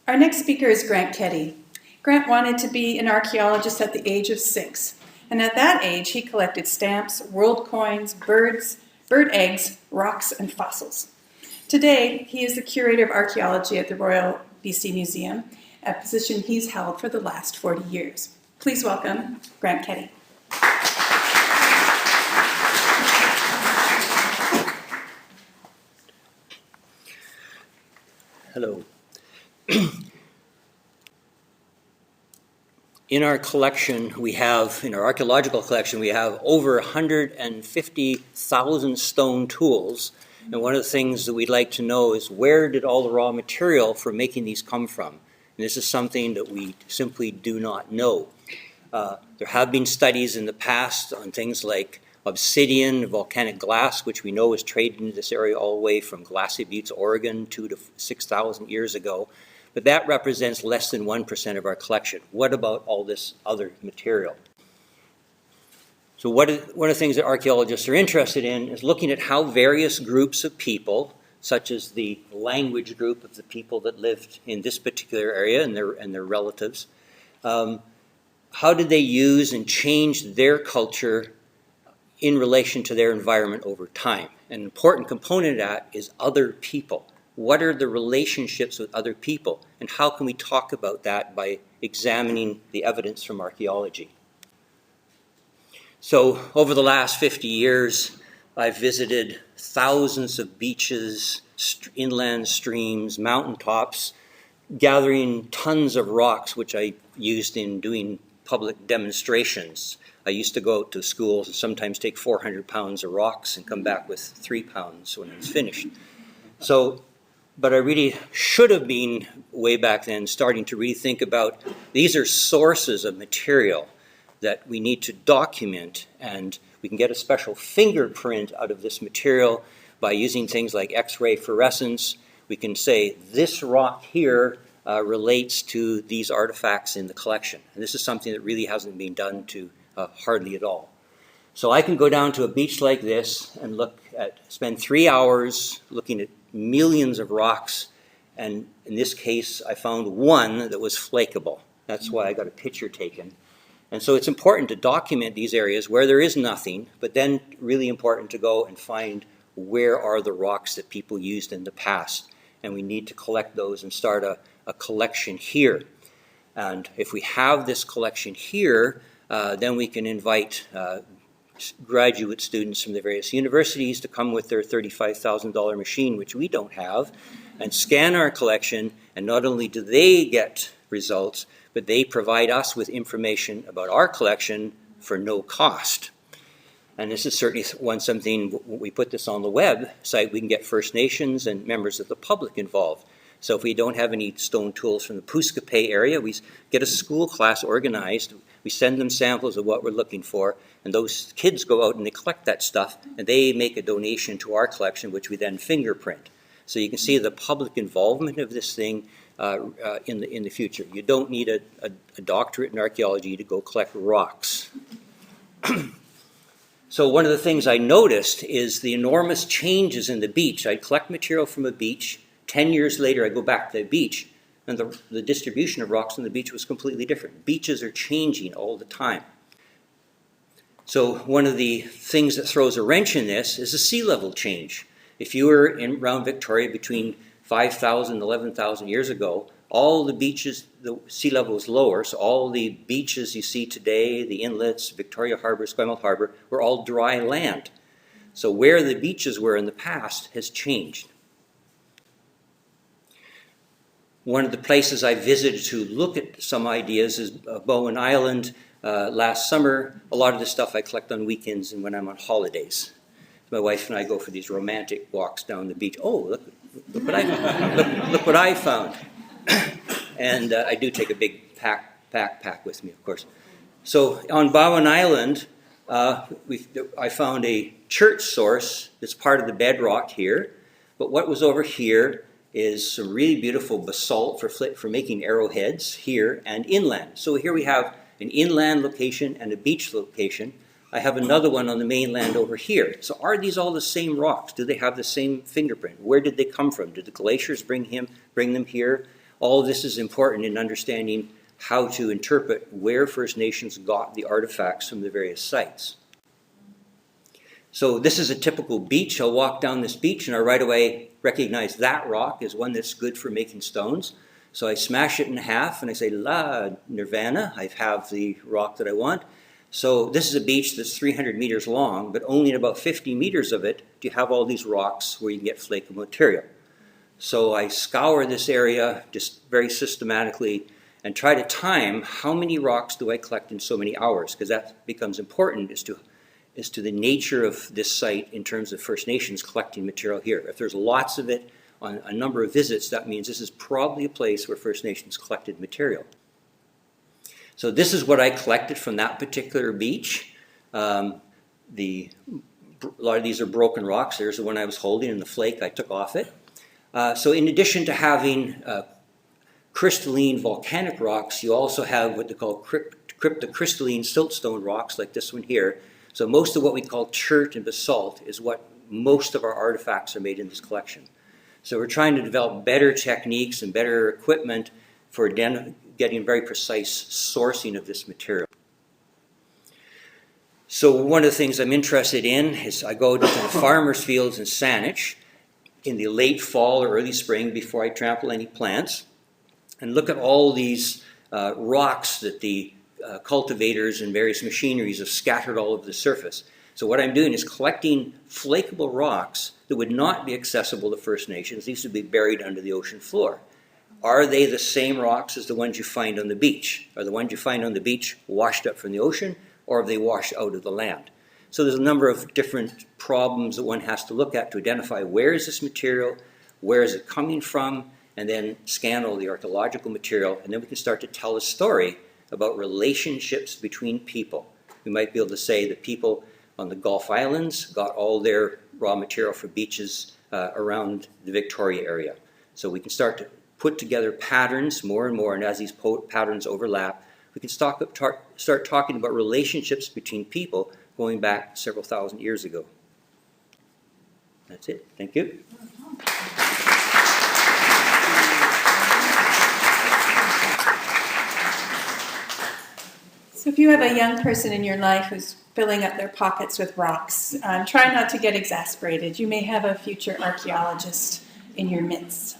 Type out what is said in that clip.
Our next speaker is Grant Keddie. Grant wanted to be an archaeologist at the age of 6, and at that age he collected stamps, world coins, bird eggs, rocks, and fossils. Today, he is the curator of archaeology at the Royal BC Museum, a position he's held for the last 40 years. Please welcome Grant Keddie. Hello. In our collection, in our archaeological collection, we have over 150,000 stone tools. And one of the things that we'd like to know is where did all the raw material for making these come from? And this is something that we simply do not know. There have been studies in the past on things like obsidian, volcanic glass, which we know was traded into this area all the way from Glacier Buttes, Oregon, 2,000 to 6,000 years ago. But that represents less than 1% of our collection. What about all this other material? So one of the things that archaeologists are interested in is looking at how various groups of people, such as the language group of the people that lived in this particular area and their relatives, how did they use and change their culture in relation to their environment over time? An important component of that is other people. What are the relationships with other people? And how can we talk about that by examining the evidence from archaeology? So over the last 50 years, I've visited thousands of beaches, inland streams, mountaintops, gathering tons of rocks, which I used in doing public demonstrations. I used to go out to schools and sometimes take 400 pounds of rocks and come back with 3 pounds when I was finished. But I really should have been, way back then, starting to really think about these are sources of material that we need to document, and we can get a special fingerprint out of this material by using things like X-ray fluorescence. We can say this rock here relates to these artifacts in the collection. And this is something that really hasn't been done to hardly at all. So I can go down to a beach like this and spend 3 hours looking at millions of rocks, and in this case I found one that was flakeable. That's why I got a picture taken. And so it's important to document these areas where there is nothing, but then really important to go and find where are the rocks that people used in the past. And we need to collect those and start a collection here. And if we have this collection here, then we can invite graduate students from the various universities to come with their $35,000 machine, which we don't have, and scan our collection. And not only do they get results, but they provide us with information about our collection for no cost. And this is certainly something, when we put this on the website, we can get First Nations and members of the public involved. So if we don't have any stone tools from the Puskapay area, we get a school class organized, we send them samples of what we're looking for, and those kids go out and they collect that stuff, and they make a donation to our collection, which we then fingerprint. So you can see the public involvement of this thing in the future. You don't need a doctorate in archaeology to go collect rocks. So one of the things I noticed is the enormous changes in the beach. I'd collect material from a beach. 10 years later, I go back to the beach, and the distribution of rocks on the beach was completely different. Beaches are changing all the time. So one of the things that throws a wrench in this is the sea level change. If you were around Victoria between 5,000 and 11,000 years ago, all the beaches, the sea level was lower, so all the beaches you see today, the inlets, Victoria Harbour, Esquimalt Harbour, were all dry land. So where the beaches were in the past has changed. One of the places I visited to look at some ideas is Bowen Island. Last summer, a lot of this stuff I collect on weekends and when I'm on holidays. My wife and I go for these romantic walks down the beach. Oh, look what I found. And I do take a big backpack with me, of course. So on Bowen Island, I found a chert source that's part of the bedrock here. But what was over here is some really beautiful basalt for making arrowheads here and inland. So here we have an inland location and a beach location. I have another one on the mainland over here. So are these all the same rocks? Do they have the same fingerprint? Where did they come from? Did the glaciers bring them here? All of this is important in understanding how to interpret where First Nations got the artifacts from the various sites. So this is a typical beach. I'll walk down this beach and I right away recognize that rock as one that's good for making stones. So I smash it in half and I say, La Nirvana, I have the rock that I want. So this is a beach that's 300 meters long, but only in about 50 meters of it do you have all these rocks where you can get flakable material. So I scour this area just very systematically and try to time how many rocks do I collect in so many hours, because that becomes important as to the nature of this site in terms of First Nations collecting material here. If there's lots of it on a number of visits, that means this is probably a place where First Nations collected material. So this is what I collected from that particular beach. A lot of these are broken rocks. There's the one I was holding and the flake I took off it. So in addition to having crystalline volcanic rocks, you also have what they call cryptic crystalline siltstone rocks like this one here. So most of what we call chert and basalt is what most of our artifacts are made in this collection. So we're trying to develop better techniques and better equipment for getting very precise sourcing of this material. So one of the things I'm interested in is I go to the farmers' fields in Saanich in the late fall or early spring before I trample any plants and look at all these rocks that the cultivators and various machineries have scattered all over the surface. So what I'm doing is collecting flakable rocks that would not be accessible to First Nations. These would be buried under the ocean floor. Are they the same rocks as the ones you find on the beach? Are the ones you find on the beach washed up from the ocean, or have they washed out of the land? So there's a number of different problems that one has to look at to identify where is this material, where is it coming from, and then scan all the archaeological material, and then we can start to tell a story about relationships between people. We might be able to say that people on the Gulf Islands got all their raw material for beaches around the Victoria area. So we can start to put together patterns more and more, and as these patterns overlap, we can start talking about relationships between people going back several thousand years ago. That's it. Thank you. So if you have a young person in your life who's filling up their pockets with rocks, try not to get exasperated. You may have a future archaeologist in your midst.